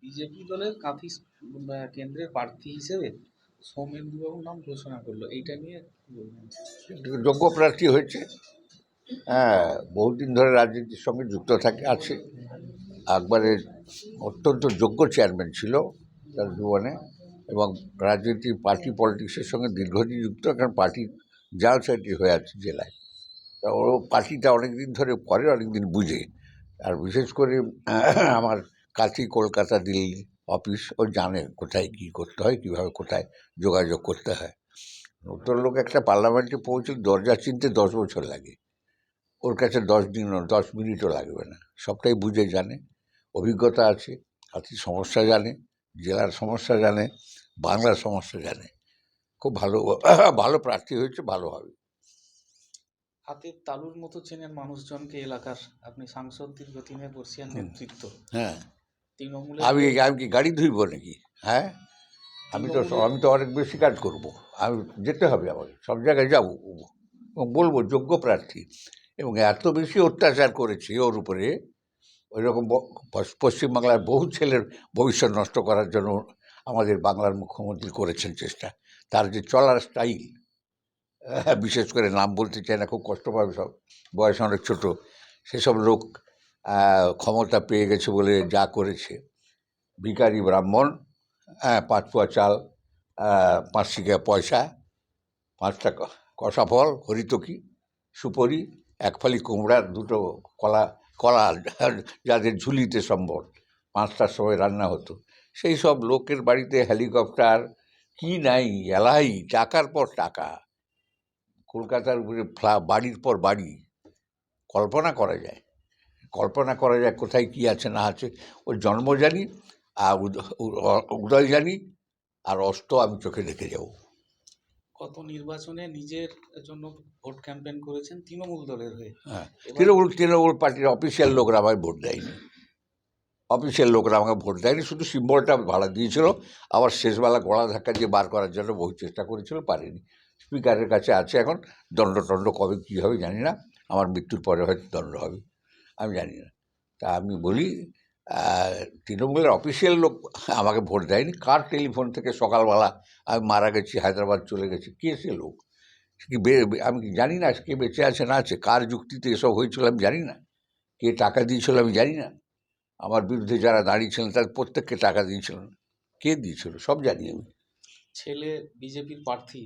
BJP দলের কাঁথি কেন্দ্রের প্রার্থী হিসেবে সৌমেন্দুবাবুর নাম ঘোষণা করলো, এইটা নিয়ে কি বলবেন? যোগ্য প্রার্থী হয়েছে। হ্যাঁ, বহুদিন ধরে রাজনীতির সঙ্গে যুক্ত আছে। একবারের অত্যন্ত যোগ্য চেয়ারম্যান ছিল তার জীবনে, এবং রাজনীতি পার্টি পলিটিক্সের সঙ্গে দীর্ঘদিন যুক্ত, কারণ পার্টির জেনারেল সেক্রেটারি হয়ে আছে জেলায়। তা ও পার্টিটা অনেকদিন ধরে করে, অনেকদিন বুঝে। আর বিশেষ করে আমার কাছে কলকাতা দিল্লি অফিস, ও জানে কোথায় কী করতে হয়, কীভাবে কোথায় যোগাযোগ করতে হয়। নতুন লোক একটা পার্লামেন্টে পৌঁছে দরজা চিনতে 10 বছর লাগে, ওর কাছে 10 দিন 10 মিনিটও লাগবে না। সবটাই বুঝে জানে, অভিজ্ঞতা আছে, হাতির সমস্যা জানে, জেলার সমস্যা জানে, বাংলার সমস্যা জানে। খুব ভালো ভালো প্রার্থী হয়েছে, ভালো হবে। হাতের তালুর মতো চেনেন মানুষজনকে এলাকার। আপনি সাংসদ দীর্ঘদিনের বর্ষিয়ান নেতৃত্ব। হ্যাঁ, তৃণমূলের আমি কি গাড়ি ধুইব নাকি? হ্যাঁ, আমি তো অনেক বেশি কাজ করব। আমি যেতে হবে, আমাকে সব জায়গায় যাবো এবং বলবো যোগ্য প্রার্থী। এবং এত বেশি অত্যাচার করেছে ওর উপরে, ওই রকম পশ্চিমবাংলার বহু ছেলের ভবিষ্যৎ নষ্ট করার জন্য আমাদের বাংলার মুখ্যমন্ত্রী করেছেন চেষ্টা। তার যে চলার স্টাইল, বিশেষ করে নাম বলতে চাই না, খুব কষ্ট পাবে সব, বয়স অনেক ছোটো, সেসব লোক ক্ষমতা পেয়ে গেছে বলে যা করেছে। ভিখারি ব্রাহ্মণ, 5 পোয়া চাল, 5 শিকা পয়সা, 5টা কষা ফল, হরিতকি, সুপরি, 1 ফালি কুমড়ার 2টো কলা, যাদের ঝুলিতে সম্ভব 5টার সময় রান্না হতো, সেই সব লোকের বাড়িতে হেলিকপ্টার কি নাই, এলাই টাকার পর টাকা, কলকাতার উপরে বাড়ির পর বাড়ি। কল্পনা করা যায় কোথায় কি আছে না আছে। ওর জন্ম জানি, আর উদয় জানি, আর অস্ত আমি চোখে দেখে যাব। গত নির্বাচনে নিজের জন্য ভোট ক্যাম্পেইন করেছেন তৃণমূল দলের হয়ে। হ্যাঁ, তৃণমূল পার্টির অফিসিয়াল লোকরা আমায় ভোট দেয়নি। শুধু সিম্বলটা ভাড়া দিয়েছিল, আবার শেষবেলা গলা ধাক্কা দিয়ে বার করার জন্য বহু চেষ্টা করেছিল, পারেনি। স্পিকারের কাছে আছে এখন, দণ্ড কবে কী হবে জানি না, আমার মৃত্যুর পরে হয়তো দণ্ড হবে, আমি জানি না। তা আমি বলি, তৃণমূলের অফিসিয়াল লোক আমাকে ভোট দেয়নি। কার টেলিফোন থেকে সকালবেলা আমি মারা গেছি, হায়দ্রাবাদ চলে গেছি, কে সে লোক? আমি কি জানি না কে বেঁচে আছে না আছে? কার যুক্তিতে এসব হয়েছিল আমি জানি না? কে টাকা দিয়েছিল আমি জানি না? আমার বিরুদ্ধে যারা দাঁড়িয়েছিলেন তাদের প্রত্যেককে টাকা দিয়েছিলেন, কে দিয়েছিল সব জানি আমি। ছেলে বিজেপির প্রার্থী,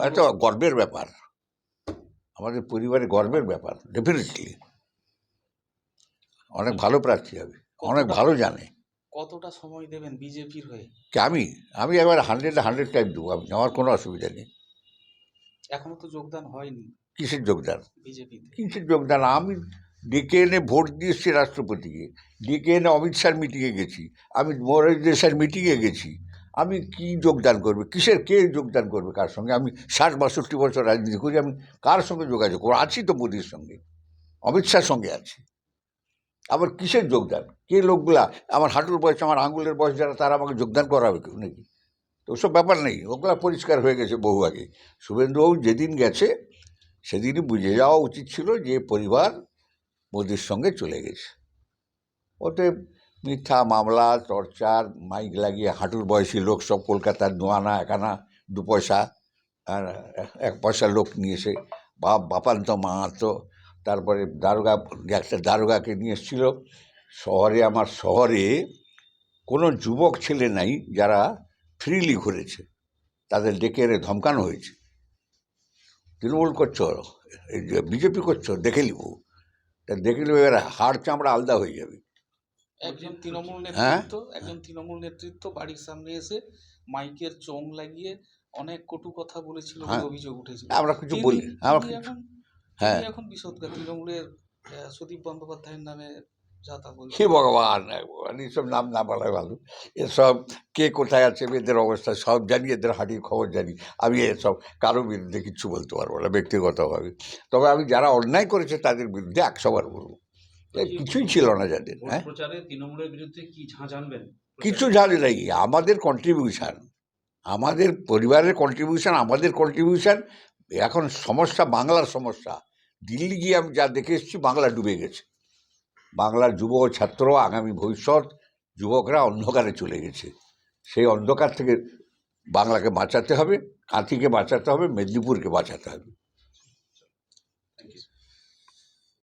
এটা গর্বের ব্যাপার, আমাদের পরিবারে গর্বের ব্যাপার। ডেফিনেটলি অনেক ভালো প্রার্থী হবে, অনেক ভালো জানে। কতটা সময় দেবেন বিজেপির হয়ে? আমি এবার 100 টাইম দেবো, আমার কোনো অসুবিধা নেই। এখনো তো যোগদান হয়নি। কিসের যোগদান? বিজেপিতে কিসের যোগদান? আমি ডেকে এনে ভোট দিয়ে এসছি রাষ্ট্রপতিকে, ডেকে এনে অমিত শাহর মিটিংয়ে গেছি, আমি মোরারজি দেশাইয়ের মিটিংয়ে গেছি। আমি কি যোগদান করবে? কে যোগদান করবে কার সঙ্গে? আমি 60-62 বছর রাজনীতি করি, আমি কার সঙ্গে যোগাযোগ করবো? আছি তো মোদির সঙ্গে, অমিত শাহর সঙ্গে আছি। আবার কিসের যোগদান? কে লোকগুলা আমার হাঁটুর বয়স, আমার আঙুলের বয়স যারা, তারা আমাকে যোগদান করাবে কেউ নাকি? তো ওসব ব্যাপার নেই, ওগুলা পরিষ্কার হয়ে গেছে বহু আগে। শুভেন্দুবাবু যেদিন গেছে সেদিনই বুঝে যাওয়া উচিত ছিল যে পরিবার মোদির সঙ্গে চলে গেছে। ওতে মিথ্যা মামলা, টর্চার, মাইক লাগিয়ে হাঁটুর বয়সী লোক সব কলকাতার 2 আনা 1 আনা 2 পয়সা আর 1 পয়সার লোক নিয়ে এসে বাপান্ত মাহাতো, তারপরে একটা দারোগাকে নিয়ে এসেছিল শহরে। আমার শহরে কোনো যুবক ছেলে নাই যারা ফ্রিলি ঘুরেছে, তাদের ডেকে এনে ধমকানো হয়েছে। তৃণমূল করছো, বিজেপি করছো, দেখে নিব, তা দেখে নিব, এবার হাড় চামড়া আলাদা হয়ে যাবে। একজন তৃণমূল নেতৃত্ব বাড়ির সামনে এসে মাইকের চোং লাগিয়ে অনেক কটু কথা বলেছিল বলে অভিযোগ উঠেছিল। আমরা কিছু বলি, এখন বিষদগার তৃণমূলের সুদীপ বন্দ্যোপাধ্যায়ের নামে হে ভগবান, এইসব নাম না বলাই ভালো। এসব কে কোথায় আছে, এদের অবস্থা সব জানি, এদের হাঁটির খবর জানি। আমি এসব কারো বিরুদ্ধে কিচ্ছু বলতে পারবো না ব্যক্তিগতভাবে, তবে আমি যারা অন্যায় করেছে তাদের বিরুদ্ধে 100 বার বলবো। কিছুই ছিল না যাদের। তৃণমূলের বিরুদ্ধে কি জানবেন? কিছু জানি নাই। আমাদের কন্ট্রিবিউশন, আমাদের পরিবারের কন্ট্রিবিউশন, আমাদের কন্ট্রিবিউশন। এখন সমস্যা বাংলার সমস্যা। দিল্লি গিয়ে আমি যা দেখে এসেছি, বাংলা ডুবে গেছে। বাংলার যুব ছাত্র, আগামী ভবিষ্যৎ যুবকরা অন্ধকারে চলে গেছে। সেই অন্ধকার থেকে বাংলাকে বাঁচাতে হবে, কাঁথিকে বাঁচাতে হবে, মেদিনীপুরকে বাঁচাতে হবে।